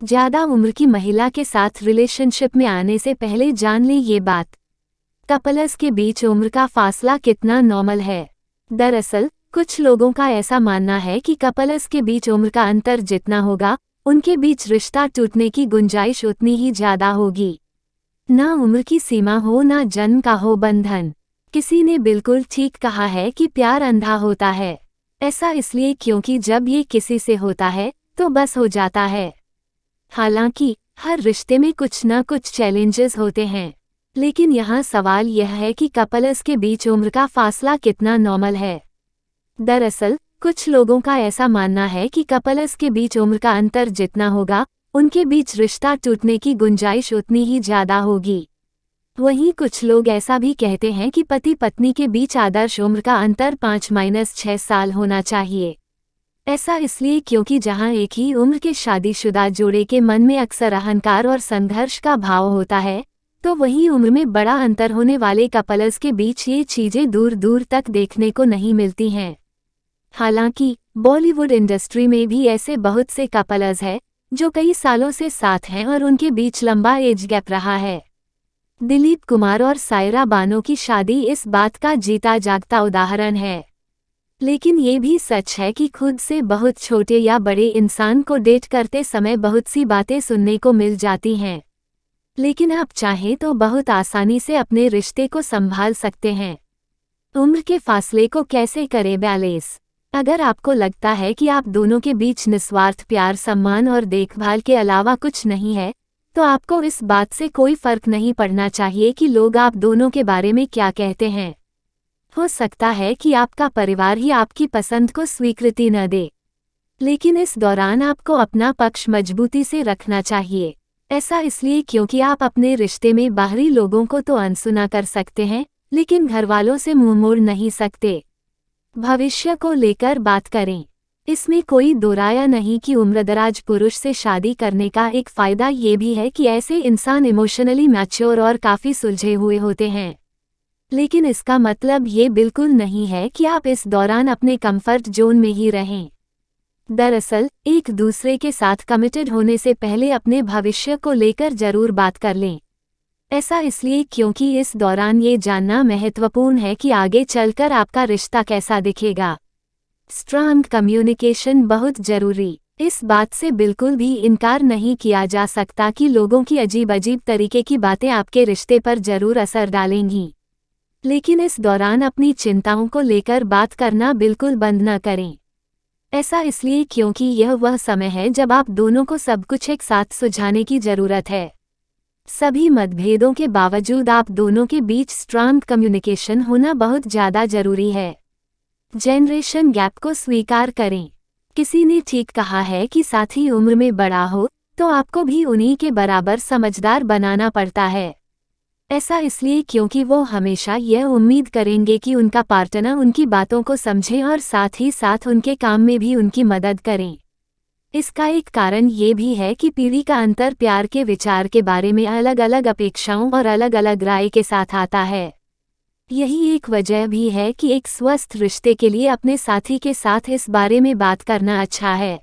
ज्यादा उम्र की महिला के साथ रिलेशनशिप में आने से पहले जान लें ये बात। कपल्स के बीच उम्र का फासला कितना नॉर्मल है। दरअसल कुछ लोगों का ऐसा मानना है कि कपल्स के बीच उम्र का अंतर जितना होगा, उनके बीच रिश्ता टूटने की गुंजाइश उतनी ही ज्यादा होगी। ना उम्र की सीमा हो, ना जन्म का हो बंधन। किसी ने बिल्कुल ठीक कहा है कि प्यार अंधा होता है। ऐसा इसलिए क्योंकि जब ये किसी से होता है तो बस हो जाता है। हालांकि हर रिश्ते में कुछ न कुछ चैलेंजेस होते हैं, लेकिन यहाँ सवाल यह है कि कपल्स के बीच उम्र का फासला कितना नॉर्मल है। दरअसल कुछ लोगों का ऐसा मानना है कि कपल्स के बीच उम्र का अंतर जितना होगा, उनके बीच रिश्ता टूटने की गुंजाइश उतनी ही ज्यादा होगी। वहीं कुछ लोग ऐसा भी कहते हैं कि पति पत्नी के बीच आदर्श उम्र का अंतर 5-6 साल होना चाहिए। ऐसा इसलिए क्योंकि जहां एक ही उम्र के शादीशुदा जोड़े के मन में अक्सर अहंकार और संघर्ष का भाव होता है, तो वहीं उम्र में बड़ा अंतर होने वाले कपल्स के बीच ये चीजें दूर दूर तक देखने को नहीं मिलती हैं। हालांकि बॉलीवुड इंडस्ट्री में भी ऐसे बहुत से कपल्स हैं जो कई सालों से साथ हैं और उनके बीच लंबा एज गैप रहा है। दिलीप कुमार और सायरा बानो की शादी इस बात का जीता जागता उदाहरण है। लेकिन ये भी सच है कि खुद से बहुत छोटे या बड़े इंसान को डेट करते समय बहुत सी बातें सुनने को मिल जाती हैं, लेकिन आप चाहें तो बहुत आसानी से अपने रिश्ते को संभाल सकते हैं। उम्र के फासले को कैसे करें बैलेंस? अगर आपको लगता है कि आप दोनों के बीच निस्वार्थ प्यार, सम्मान और देखभाल के अलावा कुछ नहीं है, तो आपको इस बात से कोई फर्क नहीं पड़ना चाहिए कि लोग आप दोनों के बारे में क्या कहते हैं। हो सकता है कि आपका परिवार ही आपकी पसंद को स्वीकृति न दे, लेकिन इस दौरान आपको अपना पक्ष मजबूती से रखना चाहिए। ऐसा इसलिए क्योंकि आप अपने रिश्ते में बाहरी लोगों को तो अनसुना कर सकते हैं, लेकिन घरवालों से मुंह मोड़ नहीं सकते। भविष्य को लेकर बात करें। इसमें कोई दोराया नहीं कि उम्रदराज पुरुष से शादी करने का एक फायदा ये भी है कि ऐसे इंसान इमोशनली मैच्योर और काफ़ी सुलझे हुए होते हैं। लेकिन इसका मतलब ये बिल्कुल नहीं है कि आप इस दौरान अपने कंफर्ट जोन में ही रहें। दरअसल एक दूसरे के साथ कमिटेड होने से पहले अपने भविष्य को लेकर जरूर बात कर लें। ऐसा इसलिए क्योंकि इस दौरान ये जानना महत्वपूर्ण है कि आगे चलकर आपका रिश्ता कैसा दिखेगा। स्ट्रांग कम्युनिकेशन बहुत जरूरी। इस बात से बिल्कुल भी इनकार नहीं किया जा सकता कि लोगों की अजीब अजीब तरीके की बातें आपके रिश्ते पर जरूर असर डालेंगी, लेकिन इस दौरान अपनी चिंताओं को लेकर बात करना बिल्कुल बंद न करें। ऐसा इसलिए क्योंकि यह वह समय है जब आप दोनों को सब कुछ एक साथ सुलझाने की जरूरत है। सभी मतभेदों के बावजूद आप दोनों के बीच स्ट्रांग कम्युनिकेशन होना बहुत ज़्यादा जरूरी है। जनरेशन गैप को स्वीकार करें। किसी ने ठीक कहा है कि साथी उम्र में बड़ा हो तो आपको भी उन्हीं के बराबर समझदार बनाना पड़ता है। ऐसा इसलिए क्योंकि वो हमेशा यह उम्मीद करेंगे कि उनका पार्टनर उनकी बातों को समझे और साथ ही साथ उनके काम में भी उनकी मदद करें। इसका एक कारण ये भी है कि पीढ़ी का अंतर प्यार के विचार के बारे में अलग अलग अपेक्षाओं और अलग अलग राय के साथ आता है। यही एक वजह भी है कि एक स्वस्थ रिश्ते के लिए अपने साथी के साथ इस बारे में बात करना अच्छा है।